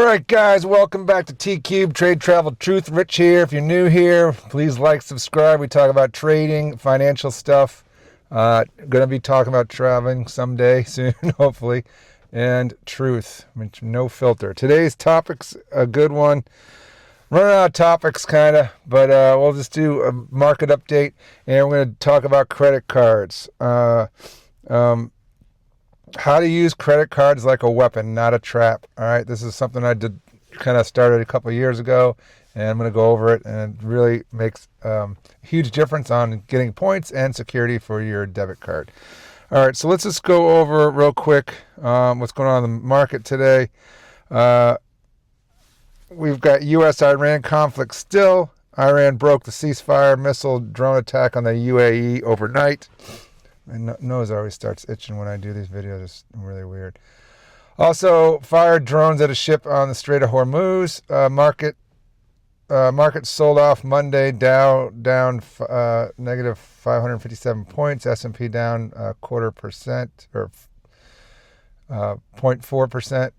right, guys, welcome back to T-Cube, Trade, Travel, Truth. Rich here. If you're new here, please like, subscribe. We talk about trading, financial stuff. Going to be talking about traveling someday soon, hopefully, and truth, no filter. Today's topic's a good one. Running out of topics, kind of, but we'll just do a market update, and we're going to talk about credit cards. How to use credit cards like a weapon, not a trap. All right, this is something I did kind of started a couple of years ago, and I'm going to go over it, and it really makes a huge difference on getting points and security for your debit card. All right, so let's just go over real quick what's going on in the market today. We've got U.S.-Iran conflict still. Iran broke the ceasefire missile drone attack on the UAE overnight. My nose always starts itching when I do these videos. It's really weird. Also, fired drones at a ship on the Strait of Hormuz. Market sold off Monday. Dow down negative 557 points. S&P down 0.25% or 0.4%.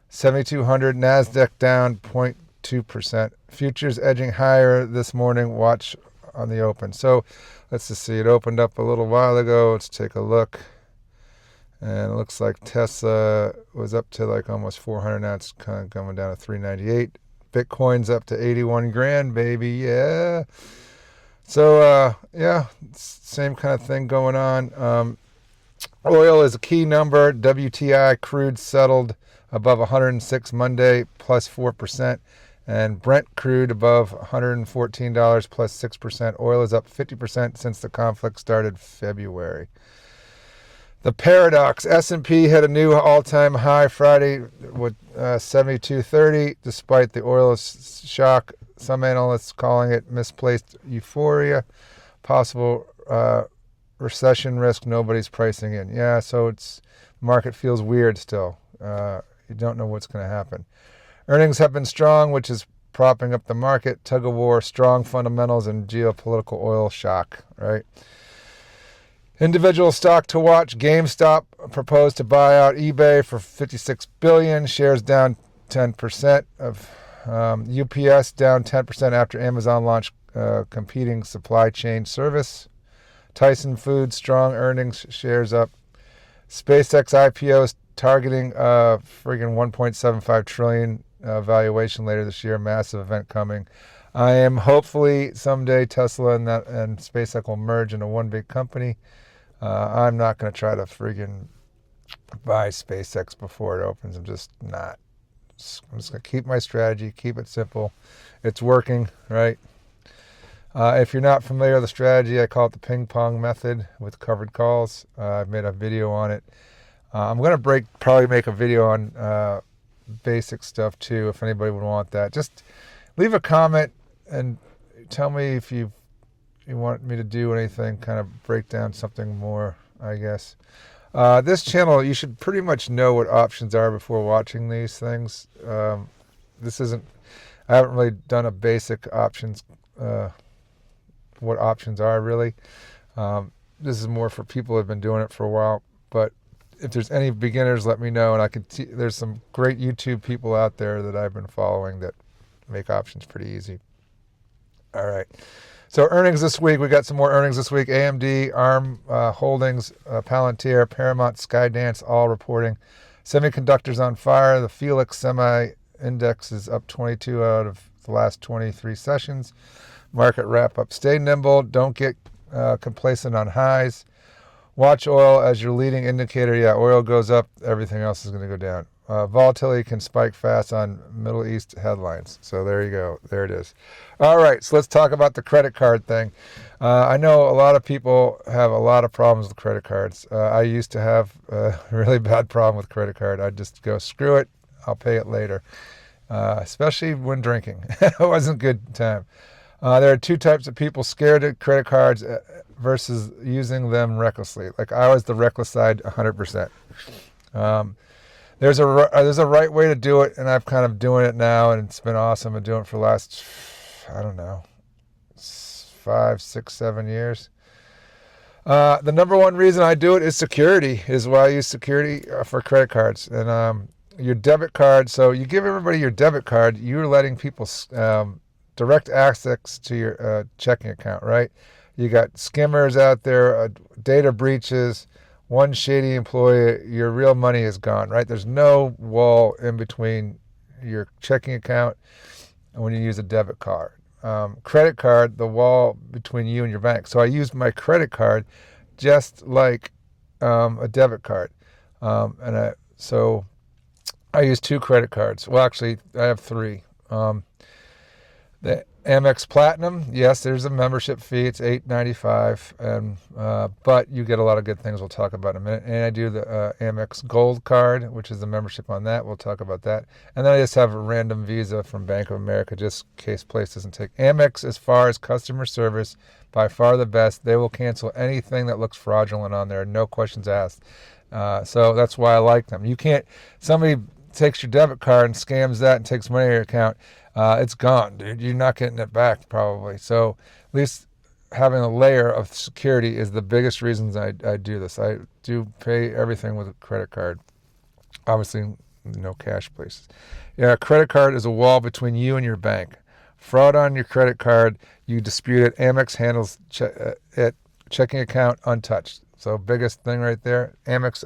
7,200. NASDAQ down 0.2%. Futures edging higher this morning. Watch on the open. So let's just see. It opened up a little while ago. Let's take a look. And it looks like Tesla was up to like almost 400. Now it's kind of coming down to 398. Bitcoin's up to 81 grand, baby. Yeah. So, yeah, same kind of thing going on. Oil is a key number. WTI crude settled above 106 Monday, plus 4%. And Brent crude above $114, plus 6%. Oil is up 50% since the conflict started February. The paradox, S&P hit a new all-time high Friday with 72.30, despite the oil shock. Some analysts calling it misplaced euphoria, possible recession risk nobody's pricing in. Yeah, so market feels weird still. You don't know what's going to happen. Earnings have been strong, which is propping up the market. Tug of war, strong fundamentals, and geopolitical oil shock, right? Individual stock to watch. GameStop proposed to buy out eBay for $56 billion. Shares down 10%. UPS down 10% after Amazon launched competing supply chain service. Tyson Foods, strong earnings, shares up. SpaceX IPOs targeting friggin' 1.75 trillion valuation later this year. Massive event coming. I am hopefully someday Tesla and SpaceX will merge into one big company. I'm not going to try to friggin' buy SpaceX before it opens. I'm just not. I'm just going to keep my strategy, keep it simple. It's working, right? If you're not familiar with the strategy, I call it the ping pong method with covered calls. I've made a video on it. I'm going to probably make a video on basic stuff too, if anybody would want that. Just leave a comment and tell me if you want me to do anything, kind of break down something more, I guess. This channel, you should pretty much know what options are before watching these things. I haven't really done a basic options, what options are really. This is more for people who have been doing it for a while, but if there's any beginners, let me know. And there's some great YouTube people out there that I've been following that make options pretty easy. All right. So earnings this week. We got some more earnings this week. AMD, ARM Holdings, Palantir, Paramount, Skydance, all reporting. Semiconductors on fire. The Felix Semi Index is up 22 out of the last 23 sessions. Market wrap up. Stay nimble. Don't get complacent on highs. Watch oil as your leading indicator. Yeah, oil goes up, everything else is going to go down. Volatility can spike fast on Middle East headlines. So there you go. There it is. All right, so let's talk about the credit card thing. I know a lot of people have a lot of problems with credit cards. I used to have a really bad problem with credit card. I'd just go, screw it, I'll pay it later, especially when drinking. It wasn't a good time. There are two types of people: scared of credit cards versus using them recklessly. Like I was the reckless side 100%. There's a right way to do it, and I'm kind of doing it now, and it's been awesome. I've been doing it for the last, I don't know, 5, 6, 7 years. The number one reason I do it is security, is why I use security for credit cards. And your debit card. So you give everybody your debit card. You're letting people direct access to your checking account, right? You got skimmers out there, data breaches, one shady employee, your real money is gone, right? There's no wall in between your checking account and when you use a debit card. Credit card, the wall between you and your bank. So I used my credit card just like a debit card. So I use 2 credit cards. Well, actually, I have 3. The Amex Platinum, yes, there's a membership fee. It's $8.95, and but you get a lot of good things we'll talk about in a minute. And I do the Amex Gold Card, which is the membership on that. We'll talk about that. And then I just have a random Visa from Bank of America, just in case place doesn't take. Amex, as far as customer service, by far the best. They will cancel anything that looks fraudulent on there, no questions asked. So that's why I like them. You can't, somebody takes your debit card and scams that and takes money out of your account, it's gone, dude. You're not getting it back probably. So at least having a layer of security is the biggest reasons I do this. I do pay everything with a credit card. Obviously, no cash places. Yeah, credit card is a wall between you and your bank. Fraud on your credit card, you dispute it. Amex handles it. Checking account untouched. So biggest thing right there. Amex,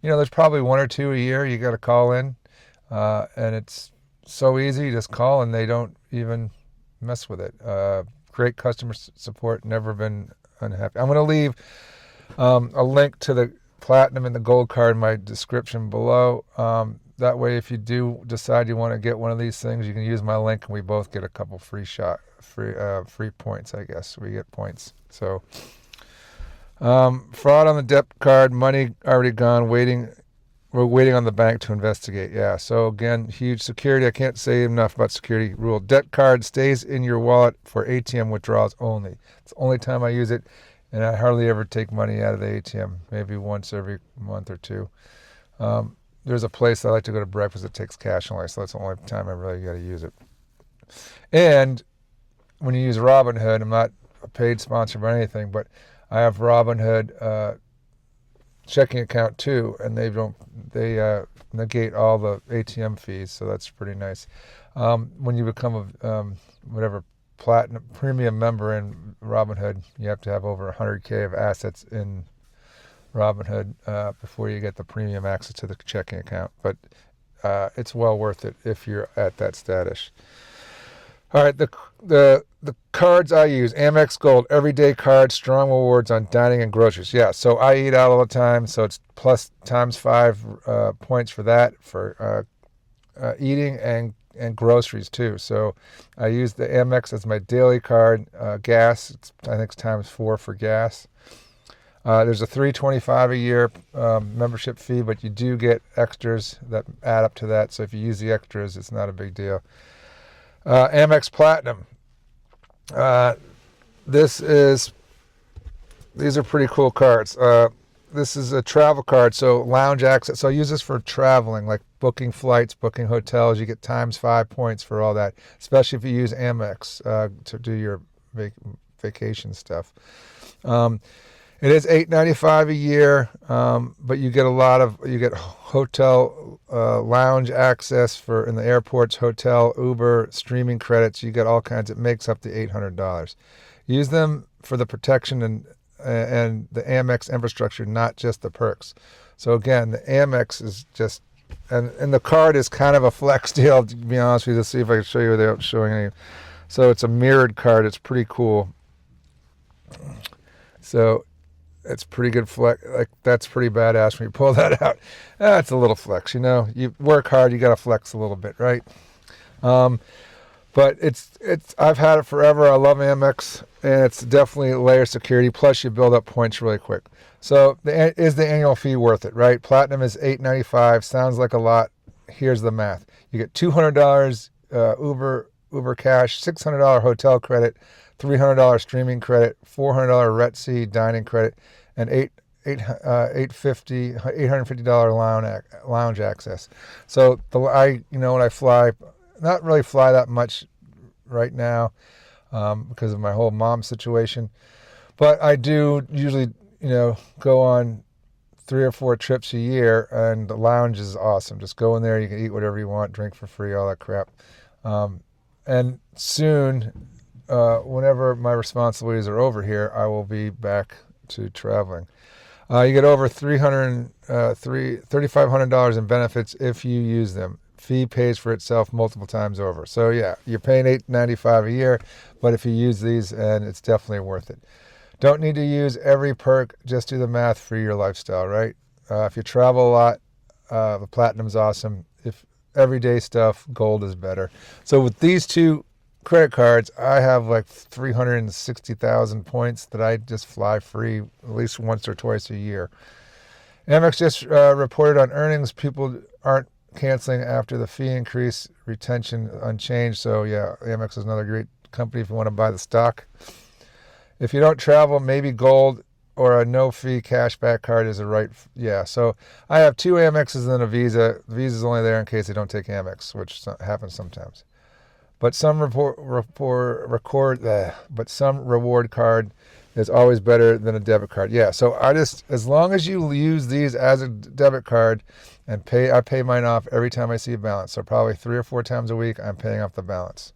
there's probably 1 or 2 a year you got to call in, and it's so easy. You just call and they don't even mess with it. Great customer support. Never been unhappy. I'm going to leave a link to the Platinum and the Gold Card in my description below. That way, if you do decide you want to get one of these things, you can use my link and we both get a couple free points, I guess. We get points. So fraud on the debit card, money already gone, we're waiting on the bank to investigate. Yeah, so again, huge security. I can't say enough about security rule. Debt card stays in your wallet for ATM withdrawals only. It's the only time I use it, and I hardly ever take money out of the ATM, maybe once every month or 2. There's a place I like to go to breakfast that takes cash only, so that's the only time I really got to use it. And when you use Robinhood, I'm not a paid sponsor or anything, but I have Robinhood checking account too, and they negate all the ATM fees, so that's pretty nice. When you become a platinum premium member in Robinhood, you have to have over 100K of assets in Robinhood before you get the premium access to the checking account, but it's well worth it if you're at that status. All right, the cards I use: Amex Gold, everyday card, strong rewards on dining and groceries. Yeah, so I eat out all the time, so it's plus times 5 points for that, for eating and groceries too. So I use the Amex as my daily card. Gas, I think it's times 4 for gas. There's a $325 a year membership fee, but you do get extras that add up to that. So if you use the extras, it's not a big deal. Amex Platinum. These are pretty cool cards. This is a travel card, so lounge access. So I use this for traveling, like booking flights, booking hotels. You get times 5 points for all that, especially if you use Amex to do your vacation stuff. It is $8.95 a year, but you get hotel lounge access in the airports, hotel, Uber, streaming credits. You get all kinds. It makes up the $800. Use them for the protection and the Amex infrastructure, not just the perks. So again, the Amex is just, and the card is kind of a flex deal, to be honest with you. Let's see if I can show you without showing any. So it's a mirrored card. It's pretty cool. So it's pretty good flex. Like, that's pretty badass when you pull that out. It's a little flex, You work hard, you got to flex a little bit, right? But I've had it forever. I love Amex, and it's definitely layer security. Plus, you build up points really quick. So, is the annual fee worth it, right? Platinum is $8.95. Sounds like a lot. Here's the math. You get $200 Uber cash, $600 hotel credit, $300 streaming credit, $400 Retsi dining credit, and $850 lounge access. So when I fly, not really fly that much right now because of my whole mom situation, but I do usually go on 3 or 4 trips a year, and the lounge is awesome. Just go in there, you can eat whatever you want, drink for free, all that crap. And soon, whenever my responsibilities are over here, I will be back to traveling. You get over $3,500 in benefits if you use them. Fee pays for itself multiple times over. So yeah, you're paying $8.95 a year, but if you use these, and it's definitely worth it. Don't need to use every perk. Just do the math for your lifestyle, right? If you travel a lot, the Platinum's awesome. If everyday stuff, Gold is better. So with these two credit cards, I have like 360,000 points that I just fly free at least once or twice a year. Amex just reported on earnings. People aren't canceling after the fee increase. Retention unchanged. So yeah, Amex is another great company if you want to buy the stock. If you don't travel, maybe Gold or a no-fee cashback card is a right. Yeah, so I have 2 Amexes and a Visa. The Visa's only there in case they don't take Amex, which happens sometimes. But some some reward card is always better than a debit card. Yeah, so as long as you use these as a debit card and I pay mine off every time I see a balance. So probably 3 or 4 times a week, I'm paying off the balance.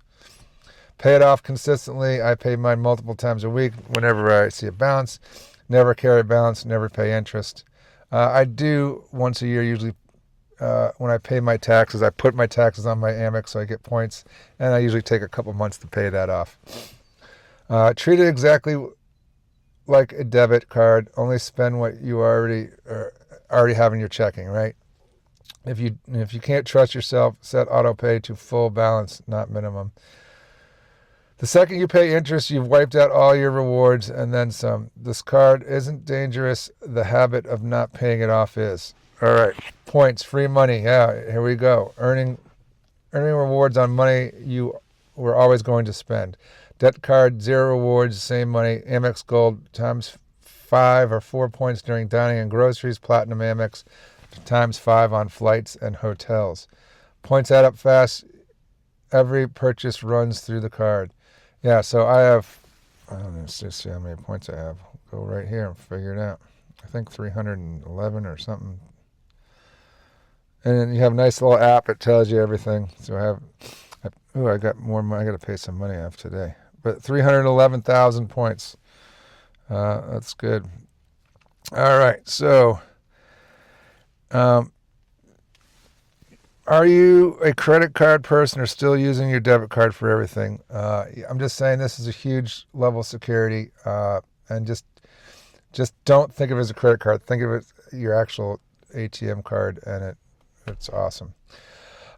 Pay it off consistently. I pay mine multiple times a week whenever I see a balance. Never carry a balance, never pay interest. I do once a year, usually when I pay my taxes. I put my taxes on my Amex so I get points, and I usually take a couple months to pay that off. Treat it exactly like a debit card. Only spend what you already have in your checking, right? If you can't trust yourself, set auto pay to full balance, not minimum. The second you pay interest, you've wiped out all your rewards and then some. This card isn't dangerous. The habit of not paying it off is. All right. Points, free money. Yeah, here we go. Earning rewards on money you were always going to spend. Debt card, 0 rewards, same money. Amex Gold times 5 or 4 points during dining and groceries. Platinum Amex times 5 on flights and hotels. Points add up fast. Every purchase runs through the card. Yeah, so I don't know, let's just see how many points I have. Go right here and figure it out. I think 311 or something. And then you have a nice little app. It tells you everything. So I got more money. I got to pay some money off today. But 311,000 points. That's good. All right, so are you a credit card person or still using your debit card for everything? I'm just saying this is a huge level of security, and just don't think of it as a credit card. Think of it your actual ATM card, and it's awesome.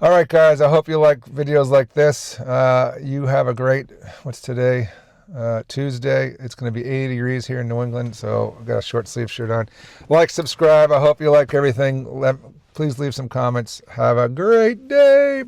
All right, guys, I hope you like videos like this. You have a great, what's today? Tuesday. It's going to be 80 degrees here in New England, so I've got a short sleeve shirt on. Like, subscribe. I hope you like everything. Please leave some comments. Have a great day.